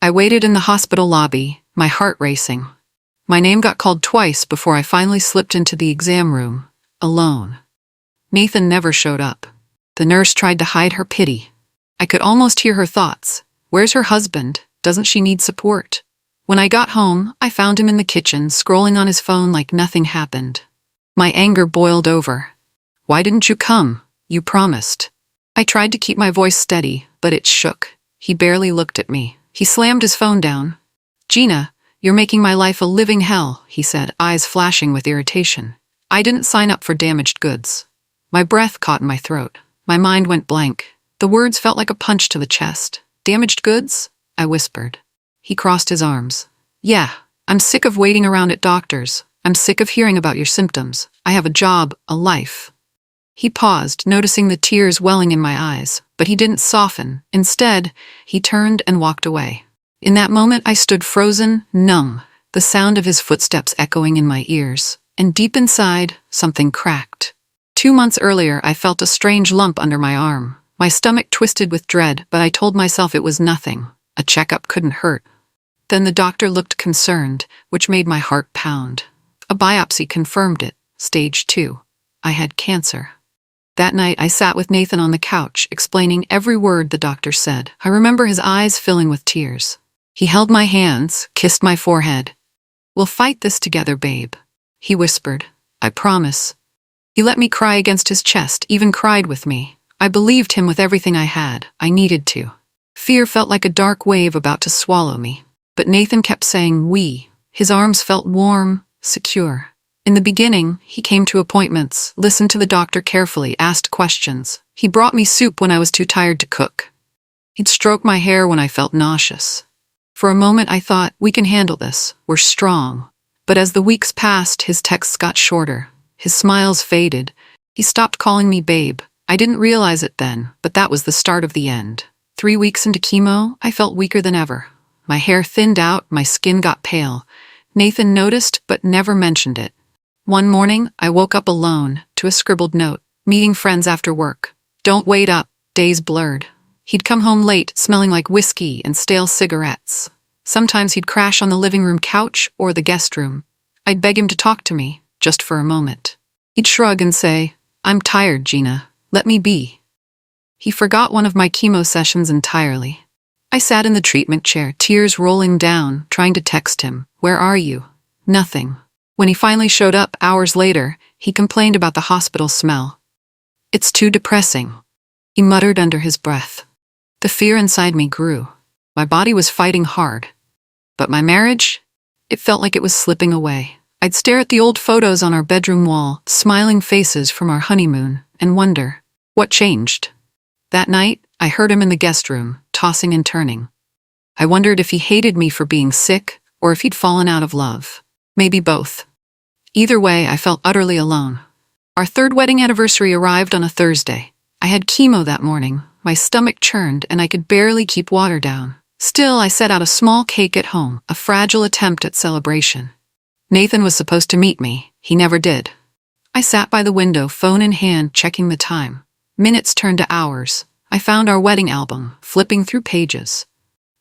I waited in the hospital lobby, my heart racing. My name got called twice before I finally slipped into the exam room, alone. Nathan never showed up. The nurse tried to hide her pity. I could almost hear her thoughts. Where's her husband? Doesn't she need support? When I got home, I found him in the kitchen, scrolling on his phone like nothing happened. My anger boiled over. Why didn't you come? You promised. I tried to keep my voice steady, but it shook. He barely looked at me. He slammed his phone down. Gina, you're making my life a living hell, he said, eyes flashing with irritation. I didn't sign up for damaged goods. My breath caught in my throat. My mind went blank. The words felt like a punch to the chest. Damaged goods? I whispered. He crossed his arms. Yeah, I'm sick of waiting around at doctors. I'm sick of hearing about your symptoms. I have a job, a life. He paused, noticing the tears welling in my eyes, but he didn't soften. Instead, he turned and walked away. In that moment, I stood frozen, numb, the sound of his footsteps echoing in my ears, and deep inside, something cracked. 2 months earlier, I felt a strange lump under my arm. My stomach twisted with dread, but I told myself it was nothing. A checkup couldn't hurt. Then the doctor looked concerned, which made my heart pound. A biopsy confirmed it, stage 2. I had cancer. That night, I sat with Nathan on the couch, explaining every word the doctor said. I remember his eyes filling with tears. He held my hands, kissed my forehead. We'll fight this together, babe, he whispered. I promise. He let me cry against his chest, even cried with me. I believed him with everything I had. I needed to. Fear felt like a dark wave about to swallow me. But Nathan kept saying we. His arms felt warm, secure. In the beginning, he came to appointments, listened to the doctor carefully, asked questions. He brought me soup when I was too tired to cook. He'd stroke my hair when I felt nauseous. For a moment I thought, we can handle this, we're strong. But as the weeks passed, his texts got shorter. His smiles faded. He stopped calling me babe. I didn't realize it then, but that was the start of the end. 3 weeks into chemo, I felt weaker than ever. My hair thinned out, my skin got pale. Nathan noticed, but never mentioned it. One morning, I woke up alone, to a scribbled note, meeting friends after work. Don't wait up, days blurred. He'd come home late, smelling like whiskey and stale cigarettes. Sometimes he'd crash on the living room couch or the guest room. I'd beg him to talk to me, just for a moment. He'd shrug and say, I'm tired, Gina. Let me be. He forgot one of my chemo sessions entirely. I sat in the treatment chair, tears rolling down, trying to text him. Where are you? Nothing. When he finally showed up hours later, he complained about the hospital smell. It's too depressing, he muttered under his breath. The fear inside me grew. My body was fighting hard. But my marriage? It felt like it was slipping away. I'd stare at the old photos on our bedroom wall, smiling faces from our honeymoon, and wonder, what changed? That night, I heard him in the guest room, tossing and turning. I wondered if he hated me for being sick, or if he'd fallen out of love. Maybe both. Either way, I felt utterly alone. Our 3rd wedding anniversary arrived on a Thursday. I had chemo that morning. My stomach churned, and I could barely keep water down. Still, I set out a small cake at home, a fragile attempt at celebration. Nathan was supposed to meet me. He never did. I sat by the window, phone in hand, checking the time. Minutes turned to hours. I found our wedding album, flipping through pages.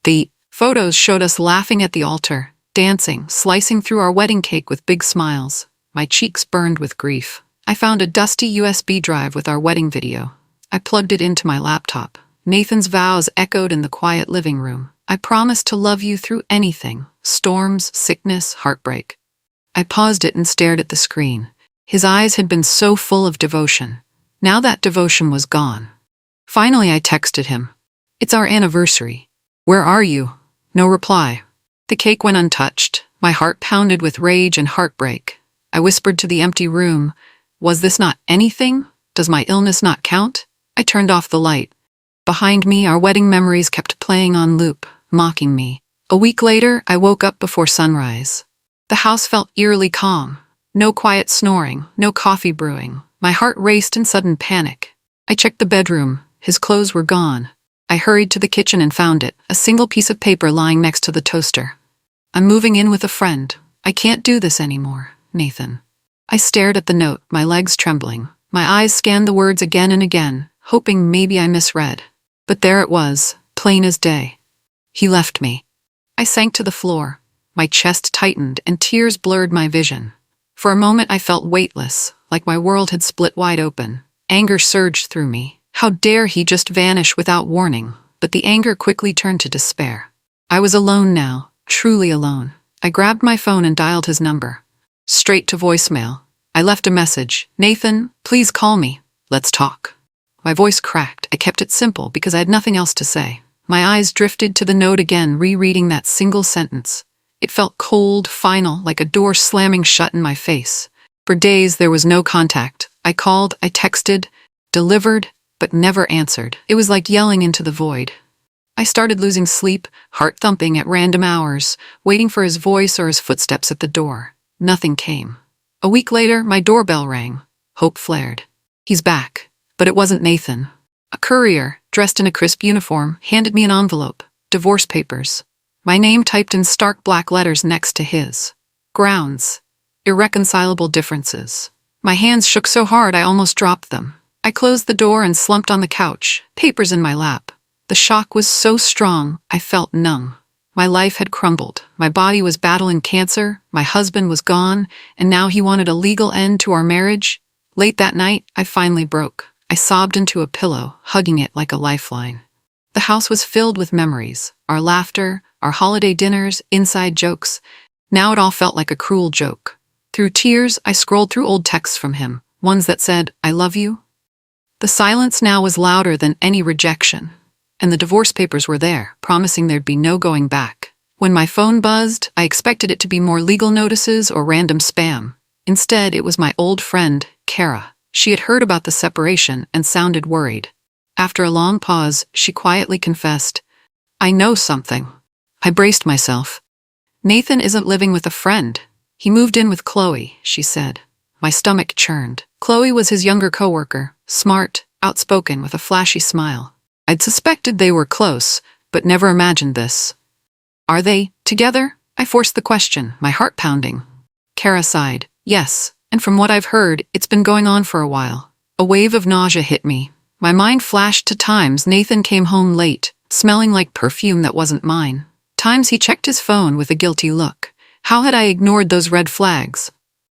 The photos showed us laughing at the altar, dancing, slicing through our wedding cake with big smiles. My cheeks burned with grief. I found a dusty USB drive with our wedding video. I plugged it into my laptop. Nathan's vows echoed in the quiet living room. I promised to love you through anything, storms, sickness, heartbreak. I paused it and stared at the screen. His eyes had been so full of devotion. Now that devotion was gone. Finally, I texted him. It's our anniversary. Where are you? No reply. The cake went untouched. My heart pounded with rage and heartbreak. I whispered to the empty room, was this not anything? Does my illness not count? I turned off the light. Behind me, our wedding memories kept playing on loop, mocking me. A week later, I woke up before sunrise. The house felt eerily calm. No quiet snoring, no coffee brewing. My heart raced in sudden panic. I checked the bedroom. His clothes were gone. I hurried to the kitchen and found it, a single piece of paper lying next to the toaster. I'm moving in with a friend. I can't do this anymore, Nathan. I stared at the note, my legs trembling. My eyes scanned the words again and again, hoping maybe I misread. But there it was, plain as day. He left me. I sank to the floor. My chest tightened and tears blurred my vision. For a moment I felt weightless, like my world had split wide open. Anger surged through me. How dare he just vanish without warning? But the anger quickly turned to despair. I was alone now, truly alone. I grabbed my phone and dialed his number. Straight to voicemail. I left a message. "Nathan, please call me. Let's talk." My voice cracked. I kept it simple because I had nothing else to say. My eyes drifted to the note again, rereading that single sentence. It felt cold, final, like a door slamming shut in my face. For days there was no contact. I called, I texted, delivered, but never answered. It was like yelling into the void. I started losing sleep, heart thumping at random hours, waiting for his voice or his footsteps at the door. Nothing came. A week later, my doorbell rang. Hope flared. He's back. But it wasn't Nathan. A courier, dressed in a crisp uniform, handed me an envelope. Divorce papers. My name typed in stark black letters next to his. Grounds. Irreconcilable differences. My hands shook so hard I almost dropped them. I closed the door and slumped on the couch, papers in my lap. The shock was so strong, I felt numb. My life had crumbled. My body was battling cancer, my husband was gone, and now he wanted a legal end to our marriage. Late that night, I finally broke. I sobbed into a pillow, hugging it like a lifeline. The house was filled with memories, our laughter, our holiday dinners, inside jokes. Now it all felt like a cruel joke. Through tears, I scrolled through old texts from him, ones that said, "I love you." The silence now was louder than any rejection. And the divorce papers were there, promising there'd be no going back. When my phone buzzed, I expected it to be more legal notices or random spam. Instead, it was my old friend, Kara. She had heard about the separation and sounded worried. After a long pause, she quietly confessed, "I know something." I braced myself. "Nathan isn't living with a friend. He moved in with Chloe," she said. My stomach churned. Chloe was his younger coworker, smart, outspoken, with a flashy smile. I'd suspected they were close, but never imagined this. "Are they together?" I forced the question, my heart pounding. Kara sighed. "Yes, and from what I've heard, it's been going on for a while." A wave of nausea hit me. My mind flashed to times Nathan came home late, smelling like perfume that wasn't mine. Times he checked his phone with a guilty look. How had I ignored those red flags?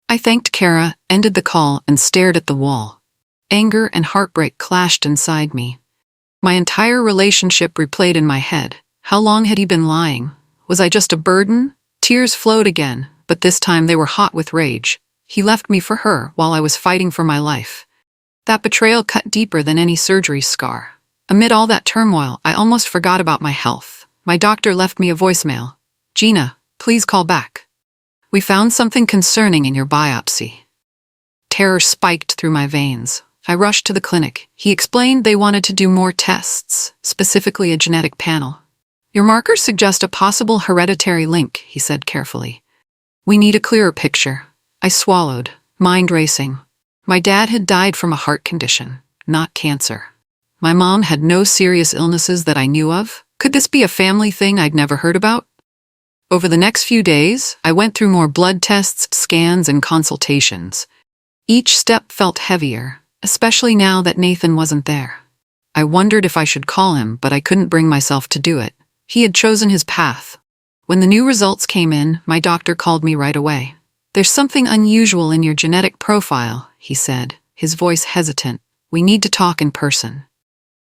I thanked Kara, ended the call, and stared at the wall. Anger and heartbreak clashed inside me. My entire relationship replayed in my head. How long had he been lying? Was I just a burden? Tears flowed again, but this time they were hot with rage. He left me for her while I was fighting for my life. That betrayal cut deeper than any surgery scar. Amid all that turmoil, I almost forgot about my health. My doctor left me a voicemail. "Gina, please call back. We found something concerning in your biopsy." Terror spiked through my veins. I rushed to the clinic. He explained they wanted to do more tests, specifically a genetic panel. "Your markers suggest a possible hereditary link," he said carefully. "We need a clearer picture." I swallowed, mind racing. My dad had died from a heart condition, not cancer. My mom had no serious illnesses that I knew of. Could this be a family thing I'd never heard about? Over the next few days, I went through more blood tests, scans, and consultations. Each step felt heavier, especially now that Nathan wasn't there. I wondered if I should call him, but I couldn't bring myself to do it. He had chosen his path. When the new results came in, my doctor called me right away. "There's something unusual in your genetic profile," he said, his voice hesitant. "We need to talk in person."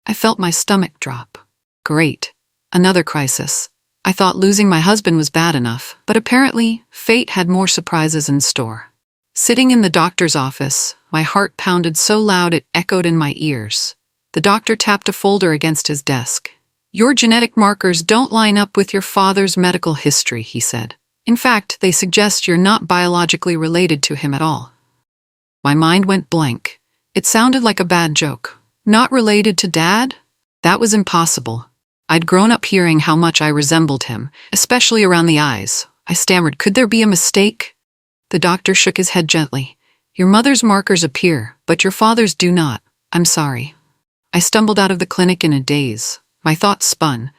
I felt my stomach drop. Great. Another crisis. I thought losing my husband was bad enough, but apparently, fate had more surprises in store. Sitting in the doctor's office, my heart pounded so loud it echoed in my ears. The doctor tapped a folder against his desk. "Your genetic markers don't line up with your father's medical history," he said. "In fact, they suggest you're not biologically related to him at all." My mind went blank. It sounded like a bad joke. Not related to Dad? That was impossible. I'd grown up hearing how much I resembled him, especially around the eyes. I stammered, "Could there be a mistake?" The doctor shook his head gently. "Your mother's markers appear, but your father's do not. I'm sorry." I stumbled out of the clinic in a daze. My thoughts spun.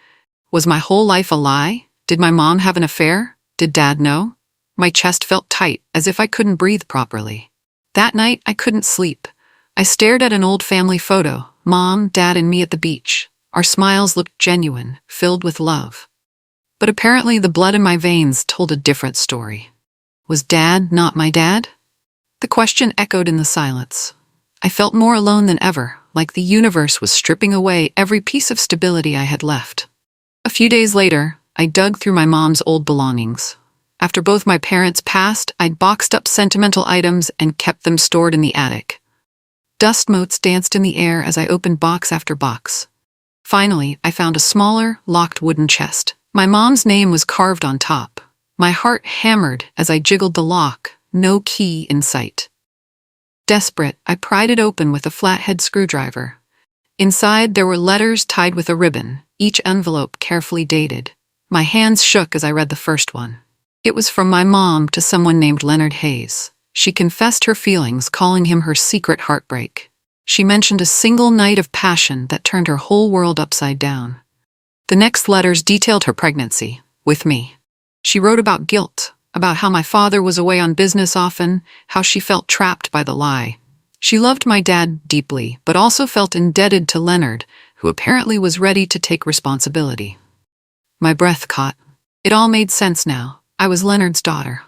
Was my whole life a lie? Did my mom have an affair? Did Dad know? My chest felt tight, as if I couldn't breathe properly. That night, I couldn't sleep. I stared at an old family photo, Mom, Dad, and me at the beach. Our smiles looked genuine, filled with love. But apparently the blood in my veins told a different story. Was Dad not my dad? The question echoed in the silence. I felt more alone than ever, like the universe was stripping away every piece of stability I had left. A few days later, I dug through my mom's old belongings. After both my parents passed, I'd boxed up sentimental items and kept them stored in the attic. Dust motes danced in the air as I opened box after box. Finally, I found a smaller, locked wooden chest. My mom's name was carved on top. My heart hammered as I jiggled the lock, no key in sight. Desperate, I pried it open with a flathead screwdriver. Inside, there were letters tied with a ribbon, each envelope carefully dated. My hands shook as I read the first one. It was from my mom to someone named Leonard Hayes. She confessed her feelings, calling him her secret heartbreak. She mentioned a single night of passion that turned her whole world upside down. The next letters detailed her pregnancy, with me. She wrote about guilt, about how my father was away on business often, how she felt trapped by the lie. She loved my dad deeply, but also felt indebted to Leonard, who apparently was ready to take responsibility. My breath caught. It all made sense now. I was Leonard's daughter.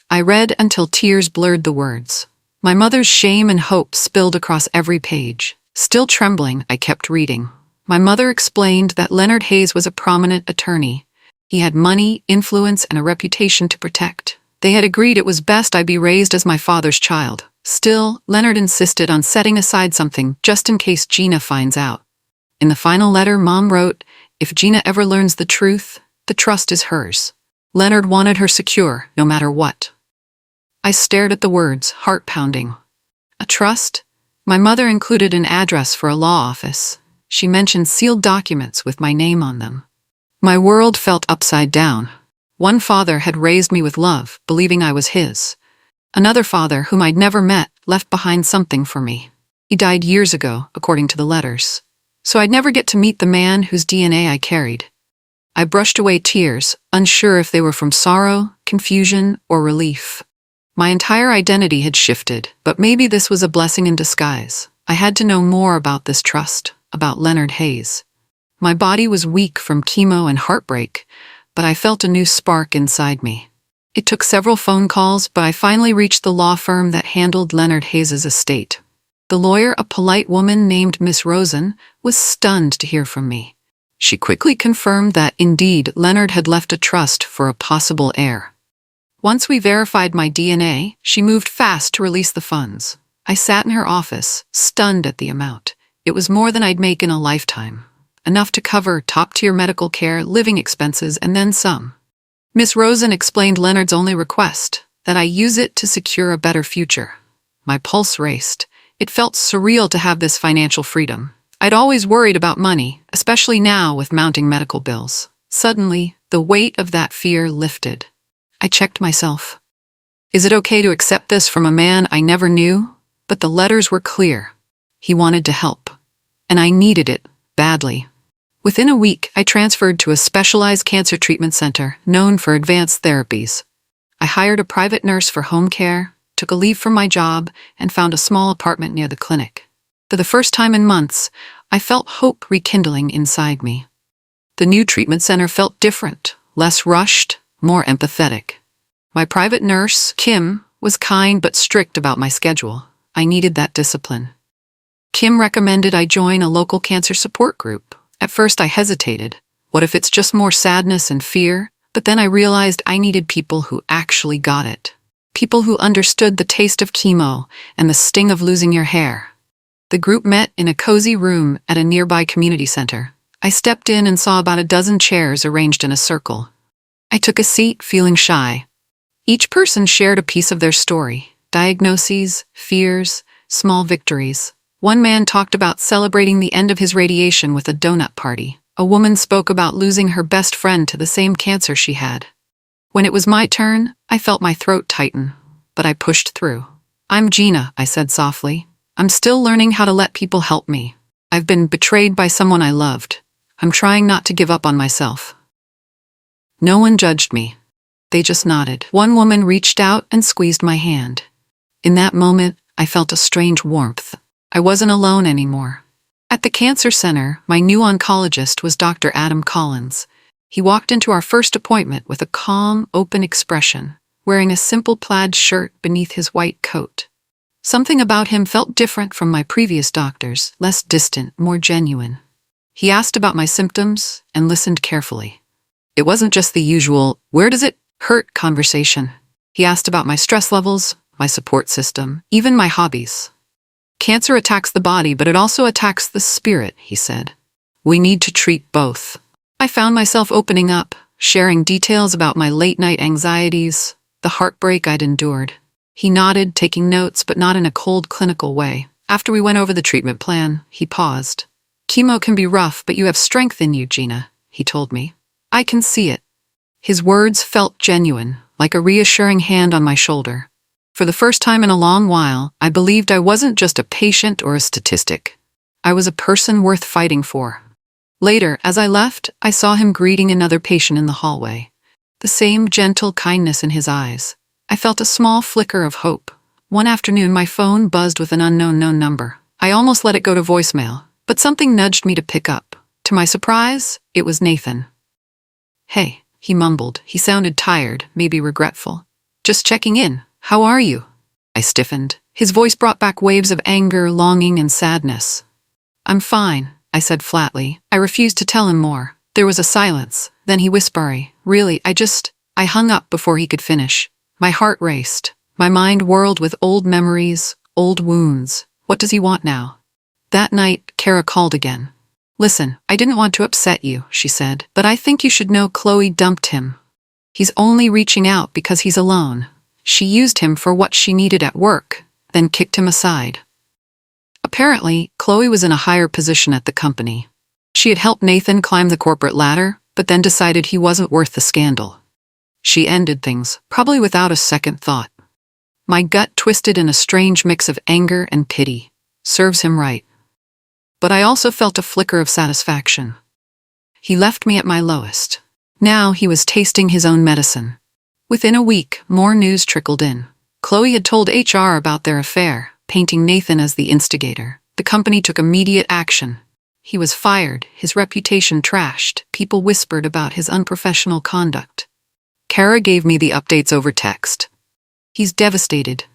I read until tears blurred the words. My mother's shame and hope spilled across every page. Still trembling, I kept reading. My mother explained that Leonard Hayes was a prominent attorney. He had money, influence, and a reputation to protect. They had agreed it was best I be raised as my father's child. Still, Leonard insisted on setting aside something just in case Gina finds out. In the final letter, Mom wrote, "If Gina ever learns the truth, the trust is hers." Leonard wanted her secure, no matter what. I stared at the words, heart pounding. A trust? My mother included an address for a law office. She mentioned sealed documents with my name on them. My world felt upside down. One father had raised me with love, believing I was his. Another father, whom I'd never met, left behind something for me. He died years ago, according to the letters. So I'd never get to meet the man whose DNA I carried. I brushed away tears, unsure if they were from sorrow, confusion, or relief. My entire identity had shifted, but maybe this was a blessing in disguise. I had to know more about this trust, about Leonard Hayes. My body was weak from chemo and heartbreak, but I felt a new spark inside me. It took several phone calls, but I finally reached the law firm that handled Leonard Hayes' estate. The lawyer, a polite woman named Miss Rosen, was stunned to hear from me. She quickly confirmed that, indeed, Leonard had left a trust for a possible heir. Once we verified my DNA, she moved fast to release the funds. I sat in her office, stunned at the amount. It was more than I'd make in a lifetime. Enough to cover top-tier medical care, living expenses, and then some. Miss Rosen explained Leonard's only request, that I use it to secure a better future. My pulse raced. It felt surreal to have this financial freedom. I'd always worried about money, especially now with mounting medical bills. Suddenly, the weight of that fear lifted. I checked myself. Is it okay to accept this from a man I never knew? But the letters were clear. He wanted to help. And I needed it, badly. Within a week, I transferred to a specialized cancer treatment center known for advanced therapies. I hired a private nurse for home care, took a leave from my job, and found a small apartment near the clinic. For the first time in months, I felt hope rekindling inside me. The new treatment center felt different, less rushed, more empathetic. My private nurse, Kim, was kind but strict about my schedule. I needed that discipline. Kim recommended I join a local cancer support group. At first I hesitated. What if it's just more sadness and fear? But then I realized I needed people who actually got it. People who understood the taste of chemo and the sting of losing your hair. The group met in a cozy room at a nearby community center. I stepped in and saw about a dozen chairs arranged in a circle. I took a seat, feeling shy. Each person shared a piece of their story, diagnoses, fears, small victories. One man talked about celebrating the end of his radiation with a donut party. A woman spoke about losing her best friend to the same cancer she had. When it was my turn, I felt my throat tighten, but I pushed through. "I'm Gina," I said softly. "I'm still learning how to let people help me. I've been betrayed by someone I loved. I'm trying not to give up on myself." No one judged me. They just nodded. One woman reached out and squeezed my hand. In that moment, I felt a strange warmth. I wasn't alone anymore. At the cancer center, my new oncologist was Dr. Adam Collins. He walked into our first appointment with a calm, open expression, wearing a simple plaid shirt beneath his white coat. Something about him felt different from my previous doctors, less distant, more genuine. He asked about my symptoms and listened carefully. It wasn't just the usual, "Where does it hurt?" conversation. He asked about my stress levels, my support system, even my hobbies. "Cancer attacks the body, but it also attacks the spirit," he said. "We need to treat both." I found myself opening up, sharing details about my late-night anxieties, the heartbreak I'd endured. He nodded, taking notes, but not in a cold, clinical way. After we went over the treatment plan, he paused. "Chemo can be rough, but you have strength in you, Gina," he told me. "I can see it." His words felt genuine, like a reassuring hand on my shoulder. For the first time in a long while, I believed I wasn't just a patient or a statistic. I was a person worth fighting for. Later, as I left, I saw him greeting another patient in the hallway. The same gentle kindness in his eyes. I felt a small flicker of hope. One afternoon, my phone buzzed with an unknown number. I almost let it go to voicemail, but something nudged me to pick up. To my surprise, it was Nathan. "Hey," he mumbled. He sounded tired, maybe regretful. "Just checking in. How are you?" I stiffened. His voice brought back waves of anger, longing, and sadness. "I'm fine," I said flatly. I refused to tell him more. There was a silence. Then he whispered, "Really, I hung up before he could finish. My heart raced. My mind whirled with old memories, old wounds. What does he want now?" That night, Kara called again. "Listen, I didn't want to upset you," she said, "but I think you should know Chloe dumped him. He's only reaching out because he's alone. She used him for what she needed at work, then kicked him aside." Apparently, Chloe was in a higher position at the company. She had helped Nathan climb the corporate ladder, but then decided he wasn't worth the scandal. She ended things, probably without a second thought. My gut twisted in a strange mix of anger and pity. Serves him right. But I also felt a flicker of satisfaction. He left me at my lowest. Now he was tasting his own medicine. Within a week, more news trickled in. Chloe had told HR about their affair, painting Nathan as the instigator. The company took immediate action. He was fired, his reputation trashed. People whispered about his unprofessional conduct. Kara gave me the updates over text. "He's devastated.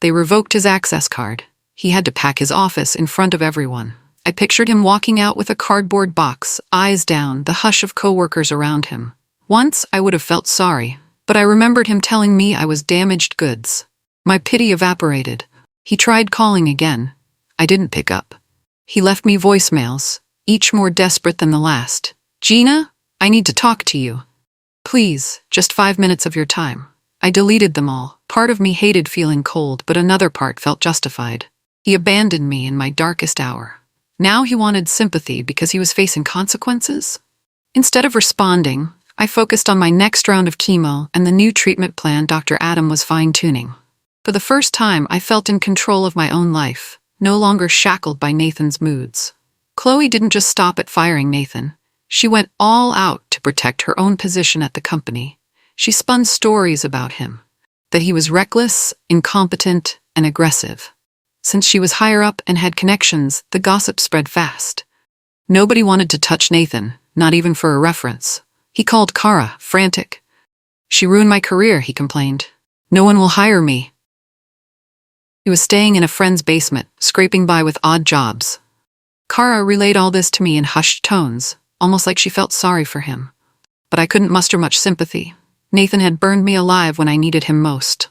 They revoked his access card. He had to pack his office in front of everyone." I pictured him walking out with a cardboard box, eyes down, the hush of coworkers around him. Once I would have felt sorry, but I remembered him telling me I was damaged goods. My pity evaporated. He tried calling again. I didn't pick up. He left me voicemails, each more desperate than the last. "Gina, I need to talk to you. Please, just 5 minutes of your time." I deleted them all. Part of me hated feeling cold, but another part felt justified. He abandoned me in my darkest hour. Now he wanted sympathy because he was facing consequences? Instead of responding, I focused on my next round of chemo and the new treatment plan Dr. Adam was fine-tuning. For the first time, I felt in control of my own life, no longer shackled by Nathan's moods. Chloe didn't just stop at firing Nathan. She went all out to protect her own position at the company. She spun stories about him, that he was reckless, incompetent, and aggressive. Since she was higher up and had connections, the gossip spread fast. Nobody wanted to touch Nathan, not even for a reference. He called Kara, frantic. "She ruined my career," he complained. "No one will hire me." He was staying in a friend's basement, scraping by with odd jobs. Kara relayed all this to me in hushed tones, almost like she felt sorry for him. But I couldn't muster much sympathy. Nathan had burned me alive when I needed him most.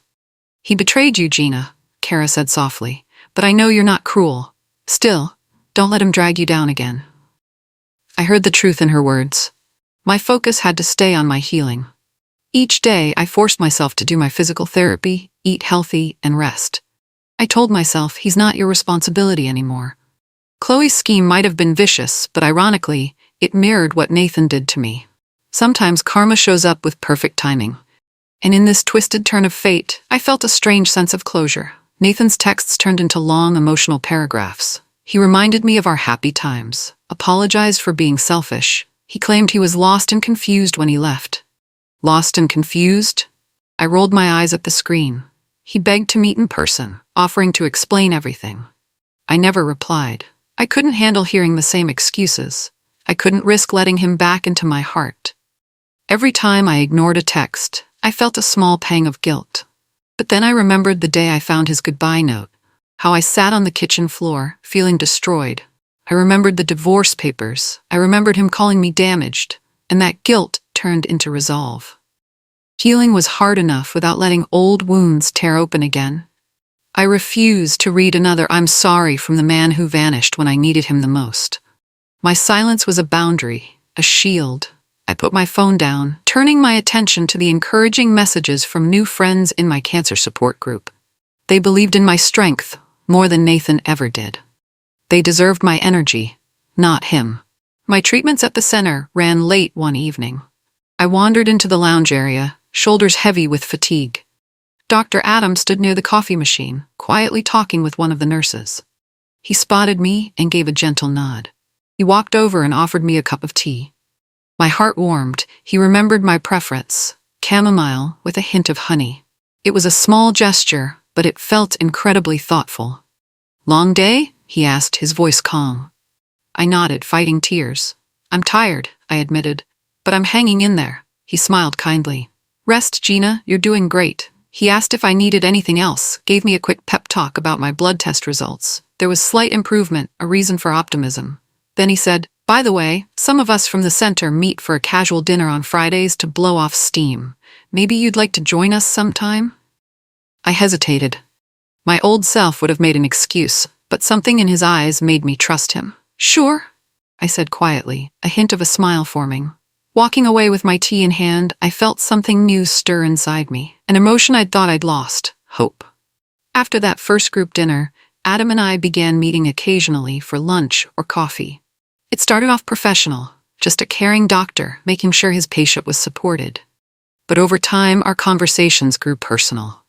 "He betrayed you, Gina," Kara said softly. "But I know you're not cruel. Still, don't let him drag you down again." I heard the truth in her words. My focus had to stay on my healing. Each day, I forced myself to do my physical therapy, eat healthy, and rest. I told myself he's not your responsibility anymore. Chloe's scheme might have been vicious, but ironically, it mirrored what Nathan did to me. Sometimes karma shows up with perfect timing. And in this twisted turn of fate, I felt a strange sense of closure. Nathan's texts turned into long, emotional paragraphs. He reminded me of our happy times, apologized for being selfish. He claimed he was lost and confused when he left. Lost and confused? I rolled my eyes at the screen. He begged to meet in person, offering to explain everything. I never replied. I couldn't handle hearing the same excuses. I couldn't risk letting him back into my heart. Every time I ignored a text, I felt a small pang of guilt. But then I remembered the day I found his goodbye note, how I sat on the kitchen floor, feeling destroyed. I remembered the divorce papers. I remembered him calling me damaged, and that guilt turned into resolve. Healing was hard enough without letting old wounds tear open again. I refused to read another "I'm sorry" from the man who vanished when I needed him the most. My silence was a boundary, a shield. I put my phone down, turning my attention to the encouraging messages from new friends in my cancer support group. They believed in my strength more than Nathan ever did. They deserved my energy, not him. My treatments at the center ran late one evening. I wandered into the lounge area, shoulders heavy with fatigue. Dr. Adam stood near the coffee machine, quietly talking with one of the nurses. He spotted me and gave a gentle nod. He walked over and offered me a cup of tea. My heart warmed. He remembered my preference, chamomile with a hint of honey. It was a small gesture, but it felt incredibly thoughtful. "Long day?" he asked, his voice calm. I nodded, fighting tears. "I'm tired," I admitted, "but I'm hanging in there." He smiled kindly. "Rest, Gina, you're doing great." He asked if I needed anything else, gave me a quick pep talk about my blood test results. There was slight improvement, a reason for optimism. Then he said, "By the way, some of us from the center meet for a casual dinner on Fridays to blow off steam. Maybe you'd like to join us sometime?" I hesitated. My old self would have made an excuse, but something in his eyes made me trust him. "Sure," I said quietly, a hint of a smile forming. Walking away with my tea in hand, I felt something new stir inside me, an emotion I'd thought I'd lost, hope. After that first group dinner, Adam and I began meeting occasionally for lunch or coffee. It started off professional, just a caring doctor making sure his patient was supported. But over time, our conversations grew personal.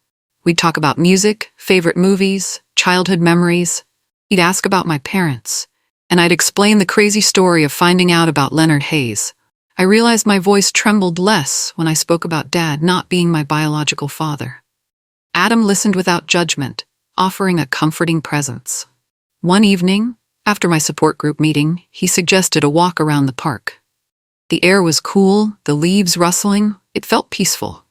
We'd talk about music, favorite movies, childhood memories. He'd ask about my parents, and I'd explain the crazy story of finding out about Leonard Hayes. I realized my voice trembled less when I spoke about Dad not being my biological father. Adam listened without judgment, offering a comforting presence. One evening, after my support group meeting, he suggested a walk around the park. The air was cool, the leaves rustling. It felt peaceful.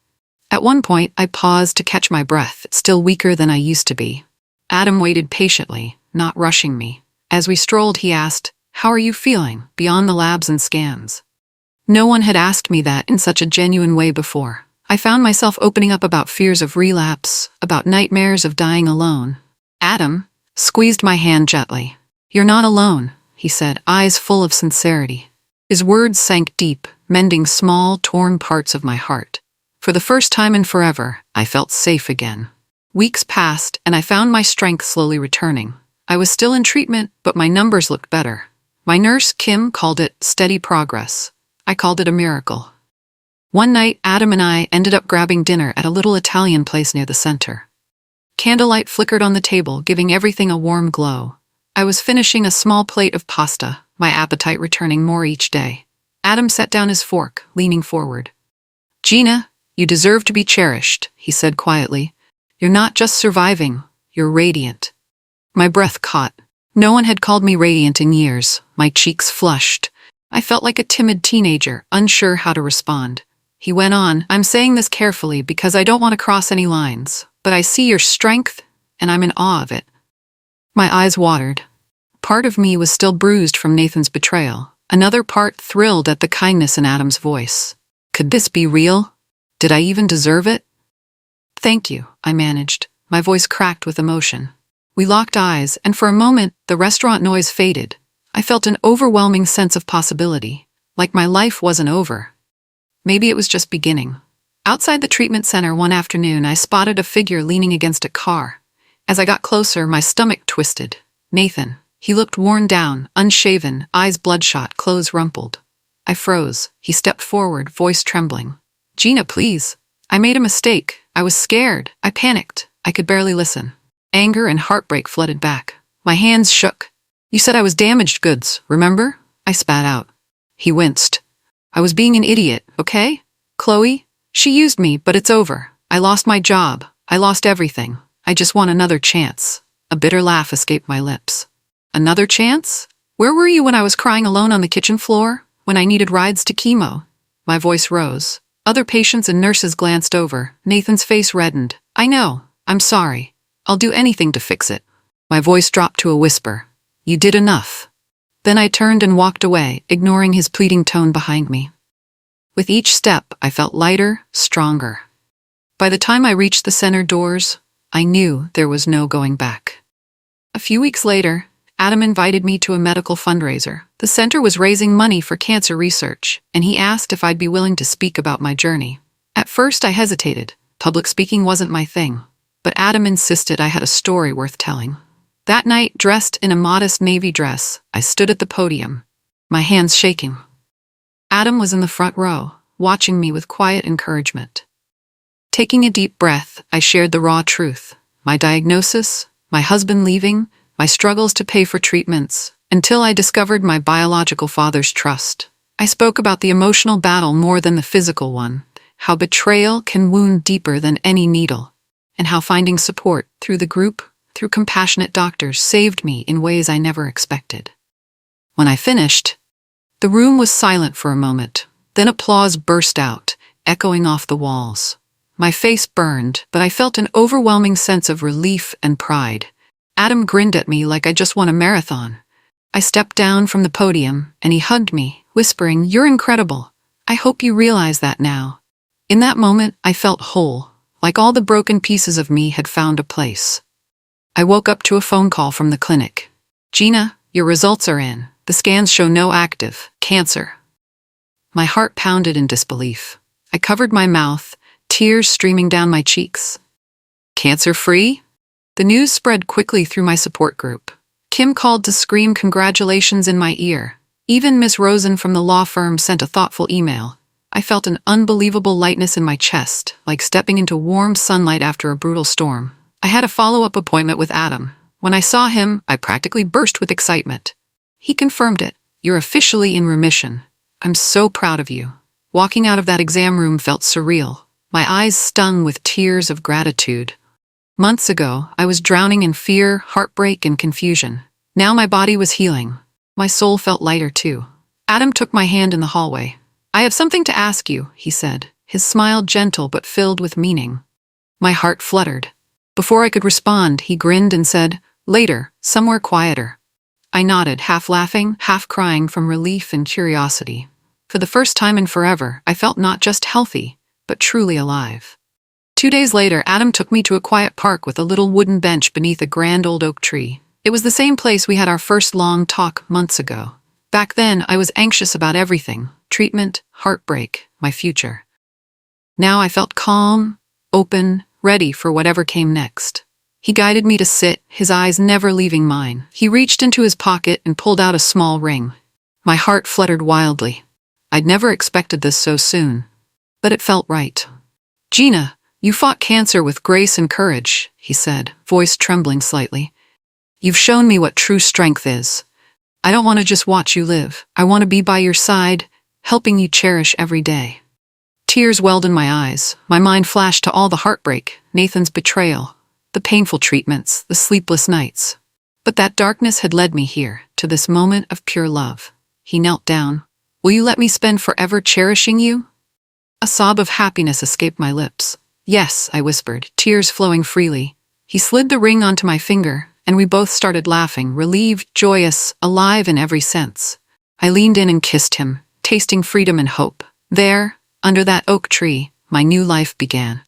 At one point, I paused to catch my breath, still weaker than I used to be. Adam waited patiently, not rushing me. As we strolled, he asked, "How are you feeling, beyond the labs and scans?" No one had asked me that in such a genuine way before. I found myself opening up about fears of relapse, about nightmares of dying alone. Adam squeezed my hand gently. "You're not alone," he said, eyes full of sincerity. His words sank deep, mending small, torn parts of my heart. For the first time in forever, I felt safe again. Weeks passed, and I found my strength slowly returning. I was still in treatment, but my numbers looked better. My nurse, Kim, called it steady progress. I called it a miracle. One night, Adam and I ended up grabbing dinner at a little Italian place near the center. Candlelight flickered on the table, giving everything a warm glow. I was finishing a small plate of pasta, my appetite returning more each day. Adam set down his fork, leaning forward. "Gina, you deserve to be cherished," he said quietly. "You're not just surviving, you're radiant." My breath caught. No one had called me radiant in years. My cheeks flushed. I felt like a timid teenager, unsure how to respond. He went on, "I'm saying this carefully because I don't want to cross any lines, but I see your strength, and I'm in awe of it." My eyes watered. Part of me was still bruised from Nathan's betrayal. Another part thrilled at the kindness in Adam's voice. Could this be real? Did I even deserve it? "Thank you," I managed, my voice cracked with emotion. We locked eyes, and for a moment, the restaurant noise faded. I felt an overwhelming sense of possibility, like my life wasn't over. Maybe it was just beginning. Outside the treatment center one afternoon, I spotted a figure leaning against a car. As I got closer, my stomach twisted. Nathan. He looked worn down, unshaven, eyes bloodshot, clothes rumpled. I froze. He stepped forward, voice trembling. "Gina, please." I made a mistake. I was scared. I panicked. I could barely listen. Anger and heartbreak flooded back. My hands shook. "You said I was damaged goods, remember?" I spat out. He winced. "I was being an idiot, okay? Chloe, she used me, but it's over. I lost my job. I lost everything. I just want another chance." A bitter laugh escaped my lips. "Another chance? Where were you when I was crying alone on the kitchen floor? When I needed rides to chemo?" My voice rose. Other patients and nurses glanced over. Nathan's face reddened. I know. I'm sorry. I'll do anything to fix it. My voice dropped to a whisper. You did enough. Then I turned and walked away, ignoring his pleading tone behind me. With each step, I felt lighter, stronger. By the time I reached the center doors, I knew there was no going back. A few weeks later, Adam invited me to a medical fundraiser. The center was raising money for cancer research, and he asked if I'd be willing to speak about my journey. At first, I hesitated. Public speaking wasn't my thing, but Adam insisted I had a story worth telling. That night, dressed in a modest navy dress, I stood at the podium, my hands shaking. Adam was in the front row, watching me with quiet encouragement. Taking a deep breath, I shared the raw truth. My diagnosis, my husband leaving, my struggles to pay for treatments, until I discovered my biological father's trust. I spoke about the emotional battle more than the physical one, how betrayal can wound deeper than any needle, and how finding support through the group, through compassionate doctors, saved me in ways I never expected. When I finished, the room was silent for a moment. Then applause burst out, echoing off the walls. My face burned, but I felt an overwhelming sense of relief and pride. Adam grinned at me like I just won a marathon. I stepped down from the podium, and he hugged me, whispering, "You're incredible. I hope you realize that now." In that moment, I felt whole, like all the broken pieces of me had found a place. I woke up to a phone call from the clinic. "Gina, your results are in. The scans show no active cancer." My heart pounded in disbelief. I covered my mouth, tears streaming down my cheeks. Cancer-free? The news spread quickly through my support group. Kim called to scream congratulations in my ear. Even Miss Rosen from the law firm sent a thoughtful email. I felt an unbelievable lightness in my chest, like stepping into warm sunlight after a brutal storm. I had a follow-up appointment with Adam. When I saw him, I practically burst with excitement. He confirmed it. "You're officially in remission. I'm so proud of you." Walking out of that exam room felt surreal. My eyes stung with tears of gratitude. Months ago, I was drowning in fear, heartbreak, and confusion. Now my body was healing. My soul felt lighter too. Adam took my hand in the hallway. "I have something to ask you," he said, his smile gentle but filled with meaning. My heart fluttered. Before I could respond, he grinned and said, "Later, somewhere quieter." I nodded, half laughing, half crying from relief and curiosity. For the first time in forever, I felt not just healthy, but truly alive. 2 days later, Adam took me to a quiet park with a little wooden bench beneath a grand old oak tree. It was the same place we had our first long talk months ago. Back then, I was anxious about everything: treatment, heartbreak, my future. Now I felt calm, open, ready for whatever came next. He guided me to sit, his eyes never leaving mine. He reached into his pocket and pulled out a small ring. My heart fluttered wildly. I'd never expected this so soon, but it felt right. "Gina, you fought cancer with grace and courage," he said, voice trembling slightly. "You've shown me what true strength is. I don't want to just watch you live. I want to be by your side, helping you cherish every day." Tears welled in my eyes. My mind flashed to all the heartbreak, Nathan's betrayal, the painful treatments, the sleepless nights. But that darkness had led me here, to this moment of pure love. He knelt down. "Will you let me spend forever cherishing you?" A sob of happiness escaped my lips. "Yes," I whispered, tears flowing freely. He slid the ring onto my finger, and we both started laughing, relieved, joyous, alive in every sense. I leaned in and kissed him, tasting freedom and hope. There, under that oak tree, my new life began.